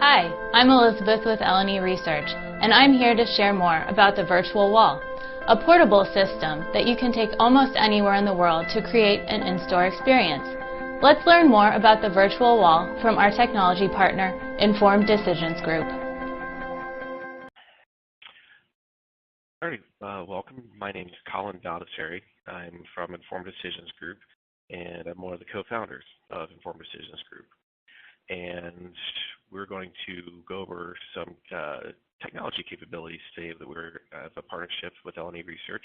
Hi, I'm Elizabeth with L&E Research, and I'm here to share more about the virtual wall, a portable system that you can take almost anywhere in the world to create an in-store experience. Let's learn more about the virtual wall from our technology partner, Informed Decisions Group. All right, welcome. My name is Colin Baldessari. I'm from Informed Decisions Group, and I'm one of the co-founders of Informed Decisions Group. And we're going to go over some technology capabilities today that we're a partnership with L&E Research,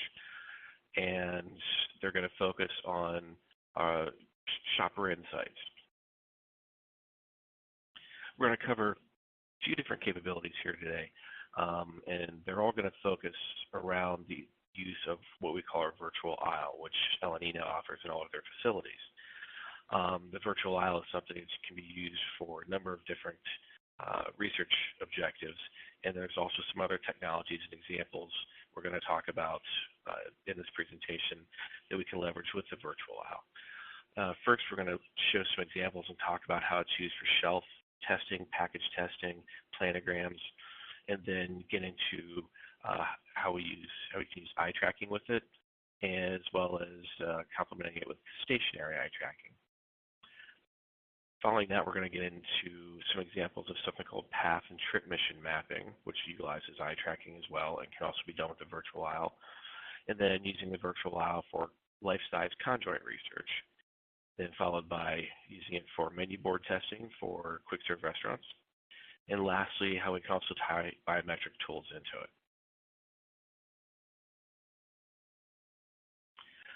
and they're going to focus on shopper insights. We're going to cover a few different capabilities here today, and they're all going to focus around the use of what we call our virtual aisle, which L&E now offers in all of their facilities. The virtual aisle is something that can be used for a number of different research objectives, and there's also some other technologies and examples we're going to talk about in this presentation that we can leverage with the virtual aisle. First, we're going to show some examples and talk about how it's used for shelf testing, package testing, planograms, and then get into how we can use eye tracking with it, as well as complementing it with stationary eye tracking. Following that, we're going to get into some examples of something called path and trip mission mapping, which utilizes eye tracking as well and can also be done with the virtual aisle. And then using the virtual aisle for life-size conjoint research. Then followed by using it for menu board testing for quick-serve restaurants. And lastly, how we can also tie biometric tools into it.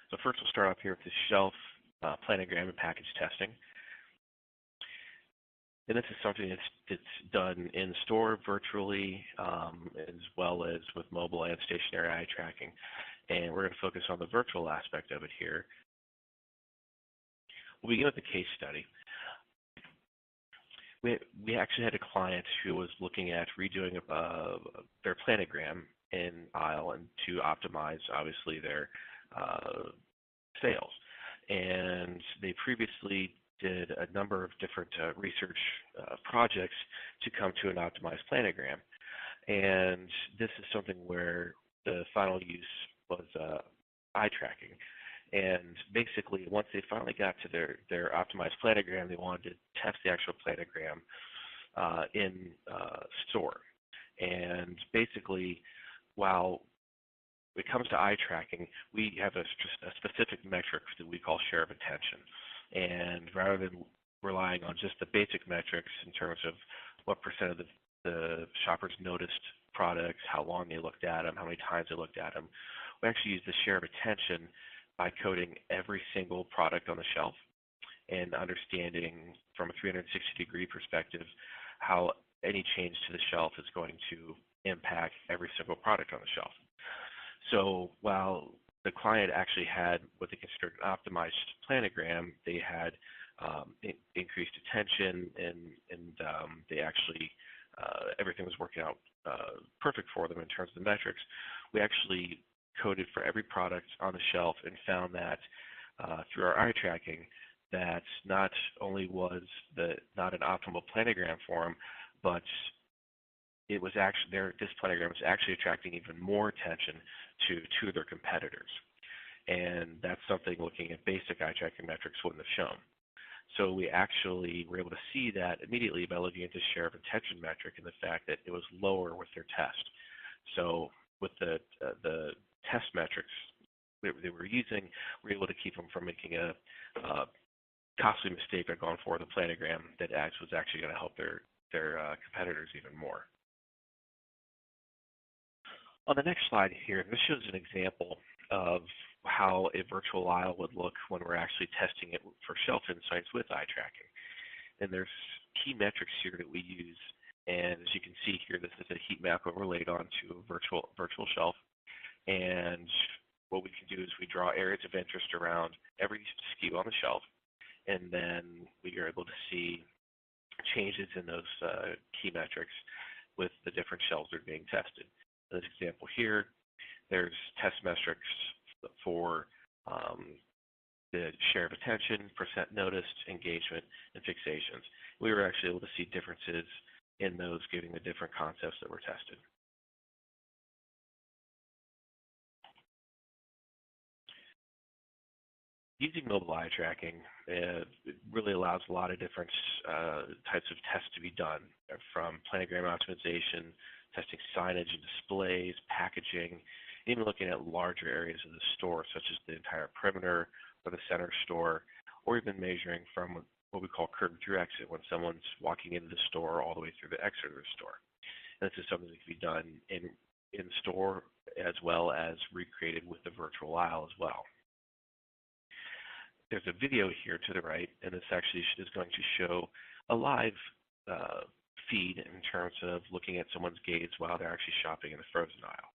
So first we'll start off here with the shelf planogram and package testing. And this is something that's done in store virtually, as well as with mobile and stationary eye tracking. And we're going to focus on the virtual aspect of it here. We'll begin with the case study. We actually had a client who was looking at redoing their planogram in aisle and to optimize, obviously, their sales. And they previously did a number of different research projects to come to an optimized planogram. And this is something where the final use was eye tracking. And basically, once they finally got to their optimized planogram, they wanted to test the actual planogram in store. And basically, while it comes to eye tracking, we have a specific metric that we call share of attention. And rather than relying on just the basic metrics in terms of what percent of the shoppers noticed products, how long they looked at them, how many times they looked at them, we actually use the share of attention by coding every single product on the shelf and understanding from a 360-degree perspective how any change to the shelf is going to impact every single product on the shelf. So while the client actually had what they considered an optimized planogram, they had increased attention, and they actually everything was working out perfect for them in terms of the metrics. We actually coded for every product on the shelf and found that through our eye tracking that not only was not an optimal planogram for them, but it was actually this planogram was actually attracting even more attention to two of their competitors. And that's something looking at basic eye tracking metrics wouldn't have shown. So we actually were able to see that immediately by looking at the share of attention metric and the fact that it was lower with their test. So with the test metrics they were using, we were able to keep them from making a costly mistake by going for the planogram that was actually going to help their competitors even more. On the next slide here, this shows an example of how a virtual aisle would look when we're actually testing it for shelf insights with eye tracking. And there's key metrics here that we use. And as you can see here, this is a heat map overlaid onto a virtual shelf. And what we can do is we draw areas of interest around every SKU on the shelf. And then we are able to see changes in those key metrics with the different shelves that are being tested. In this example here, there's test metrics for the share of attention, percent noticed, engagement, and fixations. We were actually able to see differences in those, giving the different concepts that were tested. Using mobile eye tracking, it really allows a lot of different types of tests to be done, from planogram optimization, testing signage and displays, packaging, even looking at larger areas of the store, such as the entire perimeter or the center store, or even measuring from what we call curb through exit, when someone's walking into the store all the way through the exit of the store. And this is something that can be done in store as well as recreated with the virtual aisle as well. There's a video here to the right, and this actually is going to show a live feed in terms of looking at someone's gaze while they're actually shopping in the frozen aisle.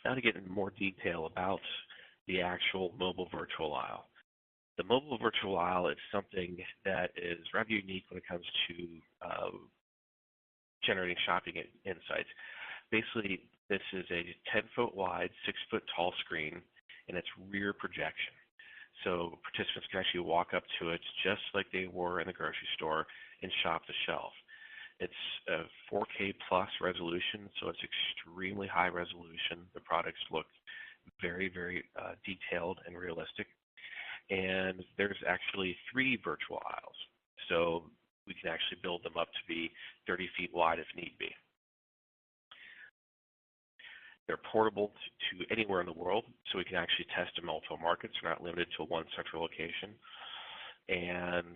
Now to get into more detail about the actual mobile virtual aisle. The mobile virtual aisle is something that is rather unique when it comes to generating shopping insights. Basically, this is a 10-foot wide, 6-foot tall screen, and it's rear projection. So participants can actually walk up to it just like they were in the grocery store and shop the shelf. It's a 4K plus resolution, so it's extremely high resolution. The products look very, very detailed and realistic. And there's actually 3 virtual aisles. So we can actually build them up to be 30 feet wide if need be. They're portable to anywhere in the world, so we can actually test in multiple markets. We're not limited to one central location. And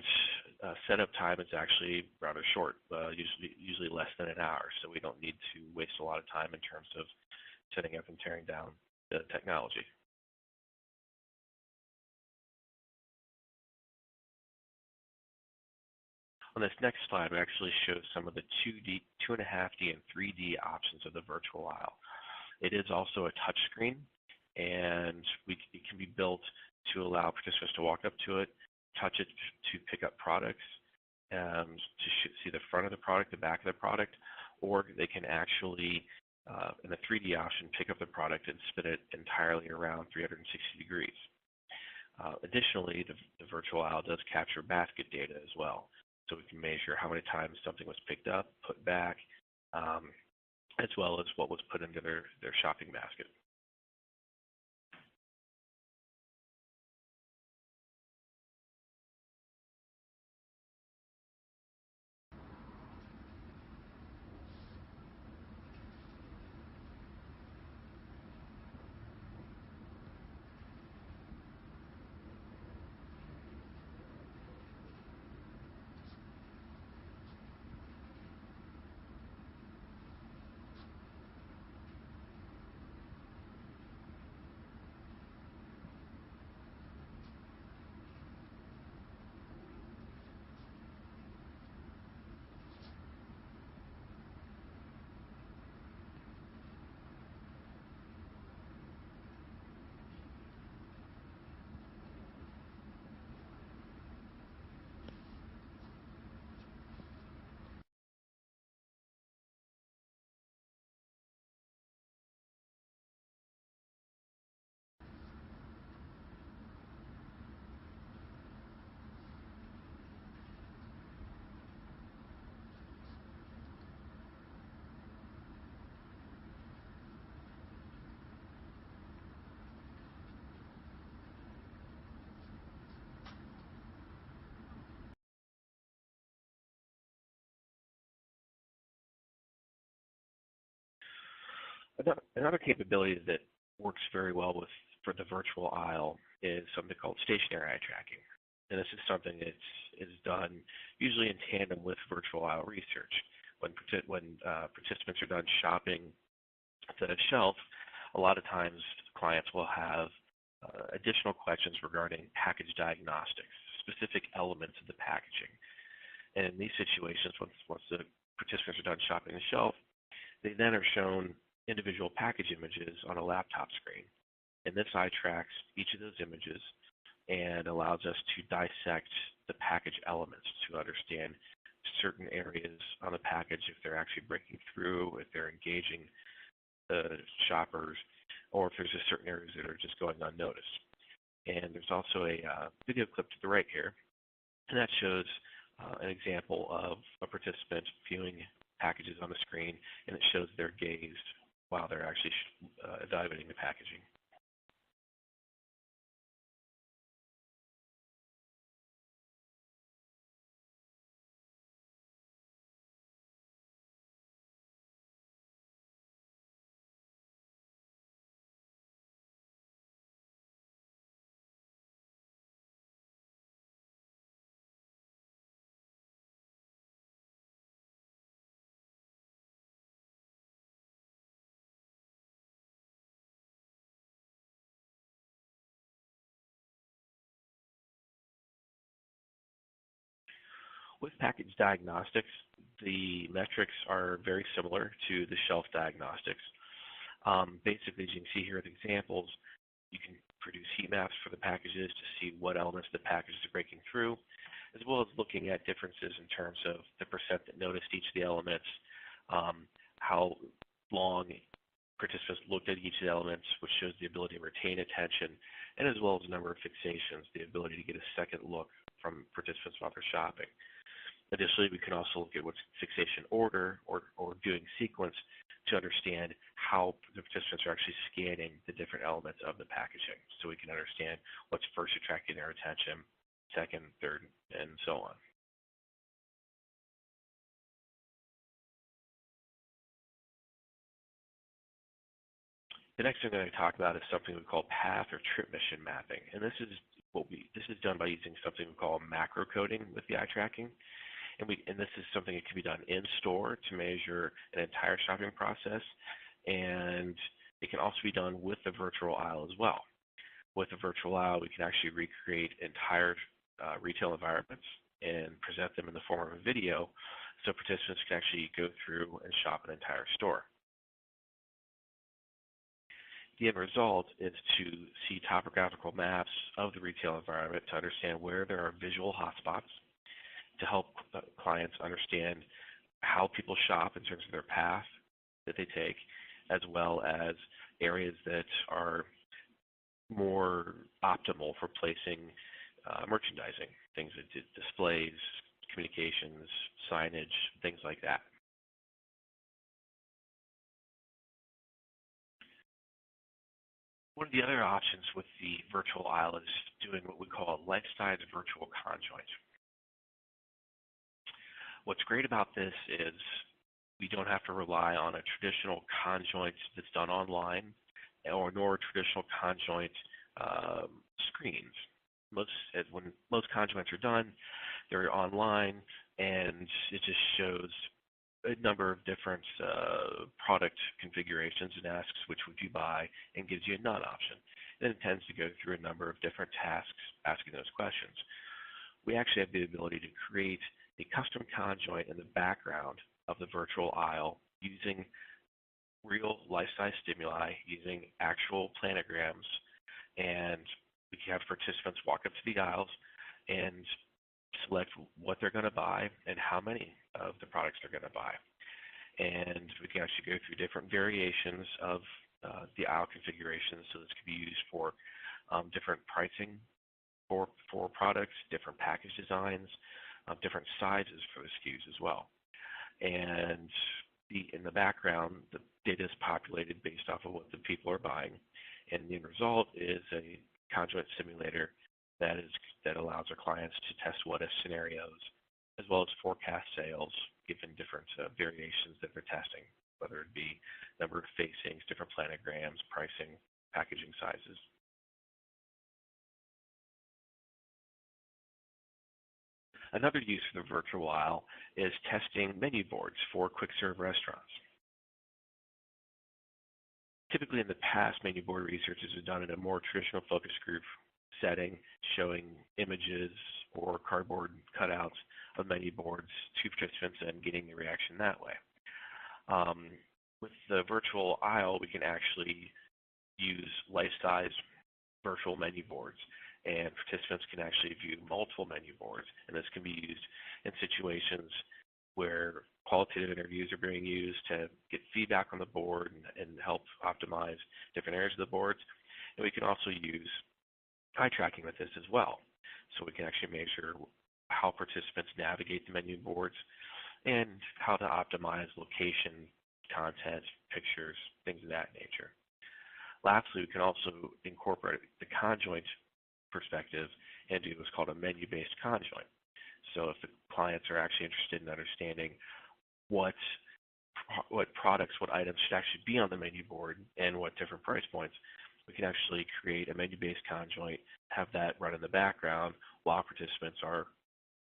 setup time is actually rather short, usually less than an hour, so we don't need to waste a lot of time in terms of setting up and tearing down the technology. On this next slide, we actually show some of the 2D, 2.5D, and 3D options of the virtual aisle. It is also a touch screen, and it can be built to allow participants to walk up to it, touch it to pick up products, to see the front of the product, the back of the product, or they can actually, in the 3D option, pick up the product and spin it entirely around 360 degrees. Additionally, the virtual aisle does capture basket data as well. So we can measure how many times something was picked up, put back, as well as what was put into their shopping basket. Another capability that works very well for the virtual aisle is something called stationary eye tracking. And this is something that is done usually in tandem with virtual aisle research. When participants are done shopping at the shelf, a lot of times clients will have additional questions regarding package diagnostics, specific elements of the packaging. And in these situations, once the participants are done shopping the shelf, they then are shown individual package images on a laptop screen. And this eye tracks each of those images and allows us to dissect the package elements to understand certain areas on the package, if they're actually breaking through, if they're engaging the shoppers, or if there's just certain areas that are just going unnoticed. And there's also a video clip to the right here, and that shows an example of a participant viewing packages on the screen, and it shows their gaze while they're actually evaluating the packaging. With package diagnostics, the metrics are very similar to the shelf diagnostics. Basically, as you can see here with examples, you can produce heat maps for the packages to see what elements the packages are breaking through, as well as looking at differences in terms of the percent that noticed each of the elements, how long participants looked at each of the elements, which shows the ability to retain attention, and as well as the number of fixations, the ability to get a second look from participants while they're shopping. Additionally, we can also look at what's fixation order or viewing sequence to understand how the participants are actually scanning the different elements of the packaging, so we can understand what's first attracting their attention, second, third, and so on. The next thing I'm going to talk about is something we call path or trip mission mapping, and this is done by using something we call macro coding with the eye tracking. And this is something that can be done in store to measure an entire shopping process, and it can also be done with the virtual aisle as well. With the virtual aisle, we can actually recreate entire retail environments and present them in the form of a video so participants can actually go through and shop an entire store. The end result is to see topographical maps of the retail environment to understand where there are visual hotspots, to help clients understand how people shop in terms of their path that they take, as well as areas that are more optimal for placing merchandising, things that displays, communications, signage, things like that. One of the other options with the virtual aisle is doing what we call a life-size virtual conjoint. What's great about this is we don't have to rely on a traditional conjoint that's done online nor traditional conjoint screens. When most conjoints are done, they're online, and it just shows a number of different product configurations and asks which would you buy and gives you a none option. Then it tends to go through a number of different tasks asking those questions. We actually have the ability to create a custom conjoint in the background of the virtual aisle using real life-size stimuli, using actual planograms, and we can have participants walk up to the aisles and select what they're going to buy and how many of the products they're going to buy. And we can actually go through different variations of the aisle configurations, so this can be used for different pricing for products, different package designs, different sizes for the SKUs as well. And in the background, the data is populated based off of what the people are buying, and the end result is a conjoint simulator that allows our clients to test what-if scenarios, as well as forecast sales given different variations that they're testing, whether it be number of facings, different planograms, pricing, packaging sizes. Another use for the virtual aisle is testing menu boards for quick-serve restaurants. Typically in the past, menu board research is done in a more traditional focus group setting, showing images or cardboard cutouts of menu boards to participants and getting the reaction that way. With the virtual aisle, we can actually use life-size virtual menu boards, and participants can actually view multiple menu boards, and this can be used in situations where qualitative interviews are being used to get feedback on the board and help optimize different areas of the boards. And we can also use eye tracking with this as well. So we can actually measure how participants navigate the menu boards and how to optimize location, content, pictures, things of that nature. Lastly, we can also incorporate the conjoint perspective and do what's called a menu-based conjoint. So if the clients are actually interested in understanding what products, what items should actually be on the menu board and what different price points, we can actually create a menu-based conjoint, have that run in the background while participants are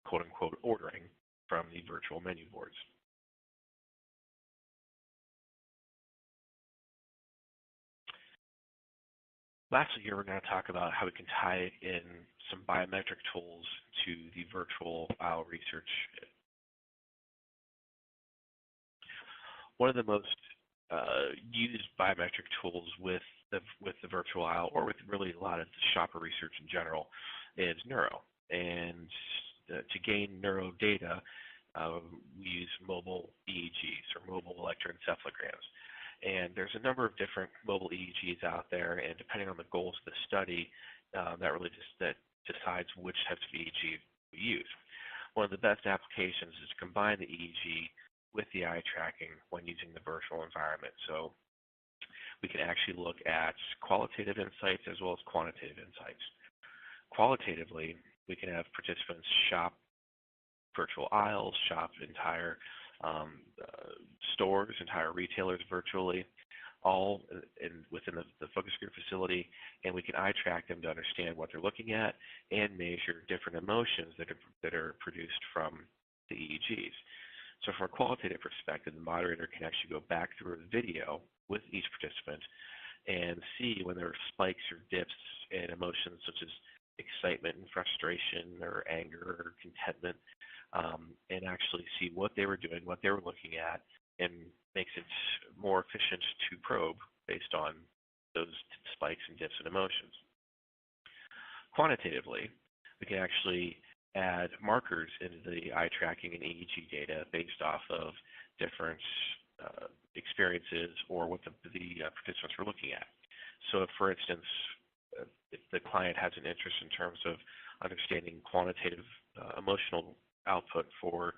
quote-unquote ordering from the virtual menu boards. Lastly, here we're going to talk about how we can tie in some biometric tools to the virtual aisle research. One of the most used biometric tools with the virtual aisle, or with really a lot of the shopper research in general, is neuro. And to gain neuro data, we use mobile EEGs, or mobile electroencephalograms. And there's a number of different mobile EEGs out there, and depending on the goals of the study, that really decides which types of EEG we use. One of the best applications is to combine the EEG with the eye tracking when using the virtual environment. So we can actually look at qualitative insights as well as quantitative insights. Qualitatively, we can have participants shop virtual aisles, shop entire stores, entire retailers virtually, all within the focus group facility, and we can eye track them to understand what they're looking at and measure different emotions that are produced from the EEGs. So from a qualitative perspective, the moderator can actually go back through a video with each participant and see when there are spikes or dips in emotions such as excitement and frustration or anger or contentment, and actually see what they were doing, what they were looking at, and makes it more efficient to probe based on those spikes and dips in emotions. Quantitatively, we can actually add markers into the eye tracking and EEG data based off of different experiences or what the participants were looking at. So if, for instance, if the client has an interest in terms of understanding quantitative emotional output for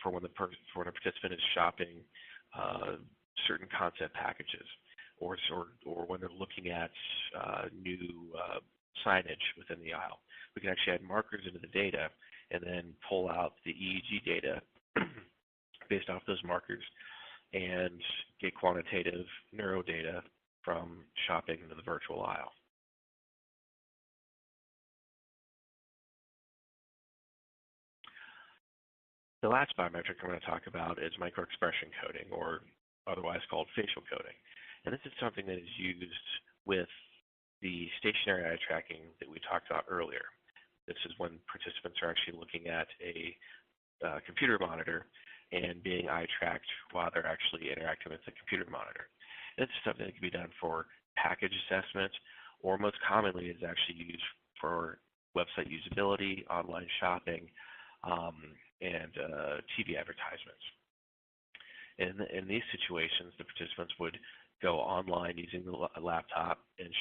when a participant is shopping certain concept packages, or when they're looking at new signage within the aisle, we can actually add markers into the data and then pull out the EEG data based off those markers and get quantitative neuro data from shopping into the virtual aisle. The last biometric I'm going to talk about is microexpression coding, or otherwise called facial coding. And this is something that is used with the stationary eye tracking that we talked about earlier. This is when participants are actually looking at a computer monitor and being eye tracked while they're actually interacting with the computer monitor. This is something that can be done for package assessment, or most commonly is actually used for website usability, online shopping, and TV advertisements. In these situations, the participants would go online using the laptop, and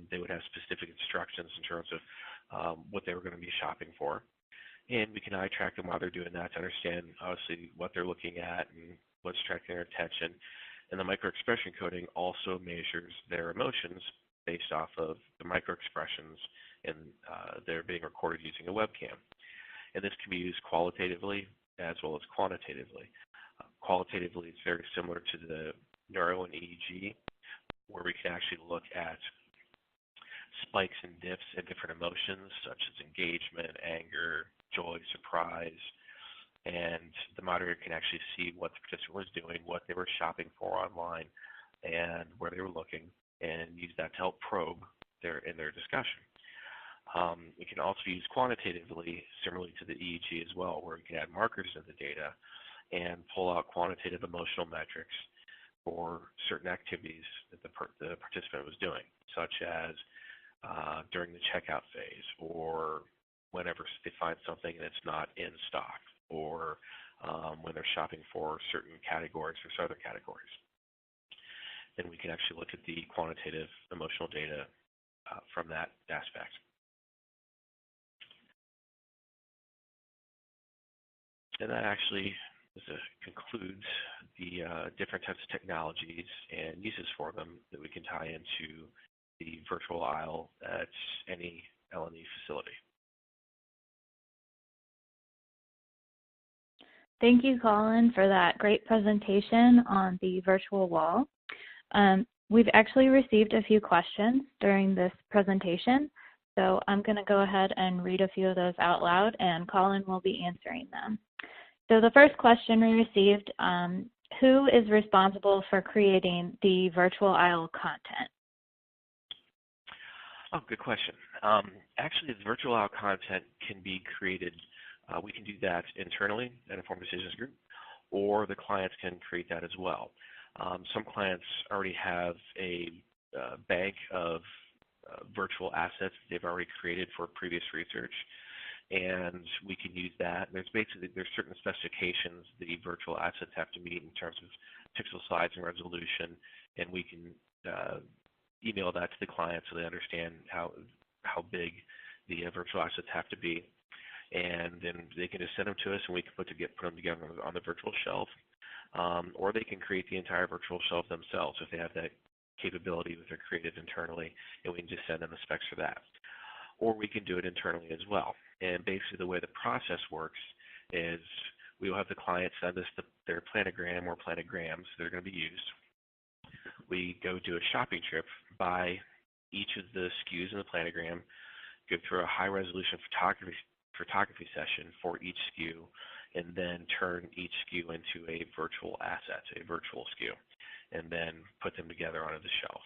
they would have specific instructions in terms of what they were going to be shopping for. And we can eye track them while they're doing that to understand, obviously, what they're looking at and what's attracting their attention. And the microexpression coding also measures their emotions based off of the microexpressions, and they're being recorded using a webcam. And this can be used qualitatively as well as quantitatively. Qualitatively, it's very similar to the neuro and EEG, where we can actually look at spikes and dips in different emotions, such as engagement, anger, joy, surprise, and the moderator can actually see what the participant was doing, what they were shopping for online, and where they were looking, and use that to help probe in their discussion. It can also be used quantitatively, similarly to the EEG as well, where we can add markers to the data and pull out quantitative emotional metrics for certain activities that the participant was doing, such as during the checkout phase, or whenever they find something and it's not in stock, or when they're shopping for certain categories or other categories. Then we can actually look at the quantitative emotional data from that aspect. And that actually concludes the different types of technologies and uses for them that we can tie into the virtual aisle at any L&E facility. Thank you, Colin, for that great presentation on the virtual wall. We've actually received a few questions during this presentation, so I'm going to go ahead and read a few of those out loud, and Colin will be answering them. So the first question we received, who is responsible for creating the virtual aisle content? Oh, good question. Actually, the virtual aisle content can be created. We can do that internally at Informed Decisions Group, or the clients can create that as well. Some clients already have a bank of virtual assets that they've already created for previous research, and we can use that. There's certain specifications the virtual assets have to meet in terms of pixel size and resolution, and we can email that to the client so they understand how big the virtual assets have to be, and then they can just send them to us, and we can put them together on the virtual shelf, or they can create the entire virtual shelf themselves if they have that capability that they're created internally, and we can just send them the specs for that. Or we can do it internally as well. And basically the way the process works is we will have the client send us their planogram or planograms that are going to be used. We go do a shopping trip, buy each of the SKUs in the planogram, go through a high-resolution photography session for each SKU, and then turn each SKU into a virtual asset, a virtual SKU, and then put them together onto the shelf.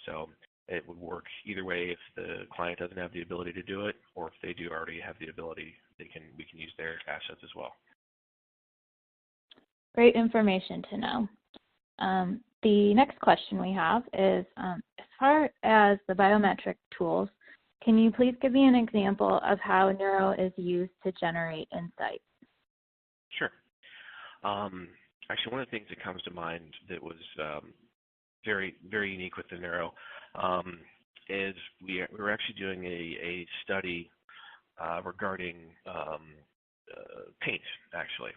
So it would work either way if the client doesn't have the ability to do it, or if they do already have the ability, we can use their assets as well. Great information to know. The next question we have is, as far as the biometric tools, can you please give me an example of how Neuro is used to generate insights? Sure. Actually, one of the things that comes to mind that was very, very unique with the Neuro is we were actually doing a study regarding paint, actually,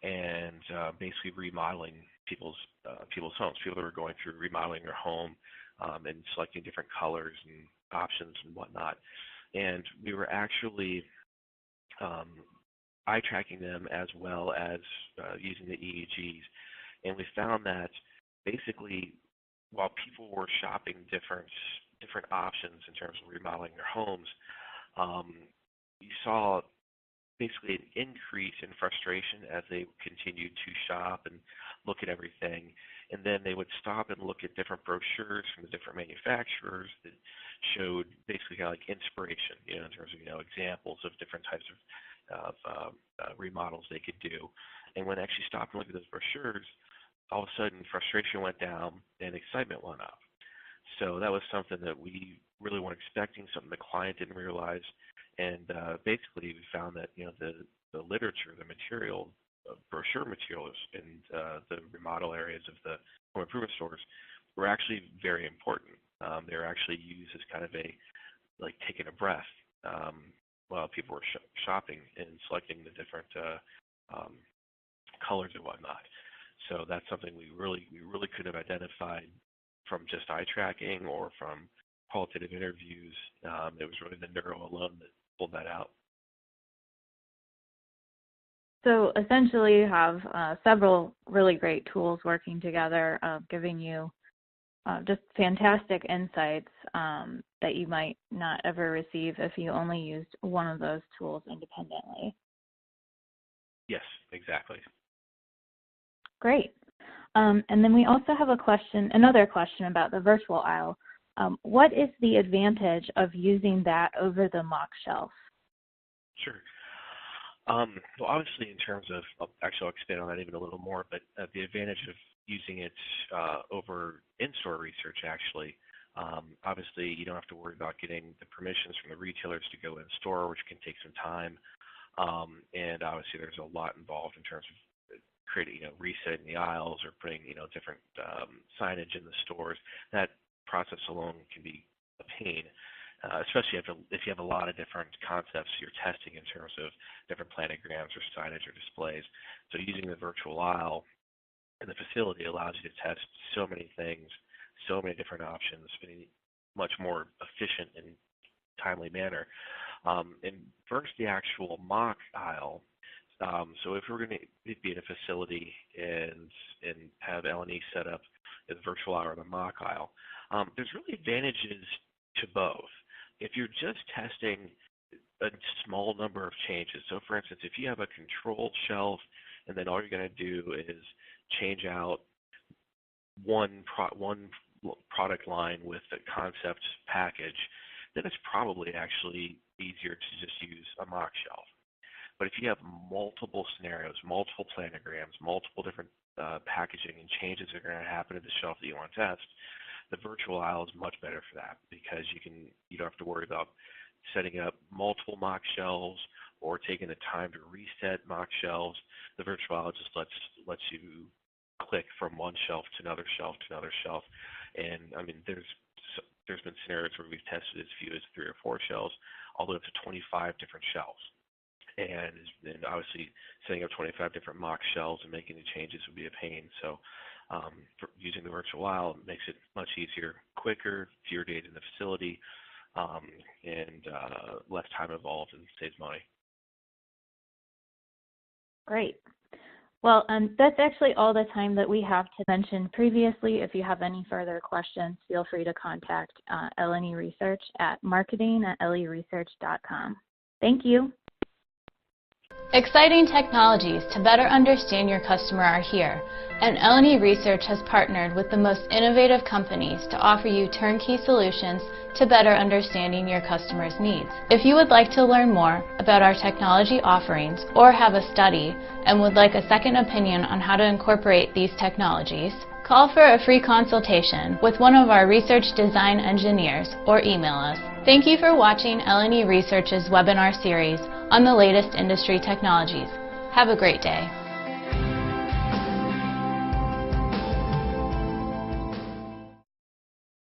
and basically remodeling people's homes. People that were going through remodeling their home and selecting different colors and options and whatnot. And we were actually eye tracking them as well as using the EEGs. And we found that basically while people were shopping different options in terms of remodeling their homes, you saw basically an increase in frustration as they continued to shop and look at everything. And then they would stop and look at different brochures from the different manufacturers that showed basically kind of like inspiration, in terms of, examples of different types of remodels they could do. And when they actually stopped and looked at those brochures, all of a sudden frustration went down and excitement went up. So that was something that we really weren't expecting, something the client didn't realize. And basically we found that, the literature, the material, brochure materials in the remodel areas of the home improvement stores were actually very important. They were actually used as kind of like taking a breath while people were shopping and selecting the different colors and whatnot. So that's something we really couldn't have identified from just eye tracking or from qualitative interviews. It was really the Neuro alone that pulled that out. So essentially you have several really great tools working together, giving you just fantastic insights that you might not ever receive if you only used one of those tools independently. Yes, exactly. Great. And then we also have another question about the virtual aisle. What is the advantage of using that over the mock shelf? Sure. Well, obviously, in terms of, actually, I'll expand on that even a little more, but the advantage of using it over in-store research, actually, obviously, you don't have to worry about getting the permissions from the retailers to go in store, which can take some time. And obviously, there's a lot involved in terms of creating, resetting the aisles or putting, different signage in the stores. That process alone can be a pain. Especially if you have a lot of different concepts you're testing in terms of different planograms or signage or displays. So using the virtual aisle in the facility allows you to test so many things, so many different options in a much more efficient and timely manner. And first, the actual mock aisle. So if we're going to be in a facility and have L&E set up as virtual aisle or the mock aisle, there's really advantages to both. If you're just testing a small number of changes, so for instance, if you have a controlled shelf and then all you're going to do is change out one product line with the concept package, then it's probably actually easier to just use a mock shelf. But if you have multiple scenarios, multiple planograms, multiple different packaging and changes that are going to happen to the shelf that you want to test, the virtual aisle is much better for that because you don't have to worry about setting up multiple mock shelves or taking the time to reset mock shelves. The virtual aisle just lets you click from one shelf to another shelf to another shelf. And I mean, there's been scenarios where we've tested as few as 3 or 4 shelves, all the way up to 25 different shelves. And obviously, setting up 25 different mock shelves and making the changes would be a pain. So for using the virtual aisle makes it much easier, quicker, fewer days in the facility, and less time involved and saves money. Great. Well, that's actually all the time that we have to mention previously. If you have any further questions, feel free to contact L&E Research at marketing@leresearch.com. Thank you. Exciting technologies to better understand your customer are here, and L&E Research has partnered with the most innovative companies to offer you turnkey solutions to better understanding your customers' needs. If you would like to learn more about our technology offerings or have a study and would like a second opinion on how to incorporate these technologies, call for a free consultation with one of our research design engineers or email us. Thank you for watching L&E Research's webinar series on the latest industry technologies. Have a great day.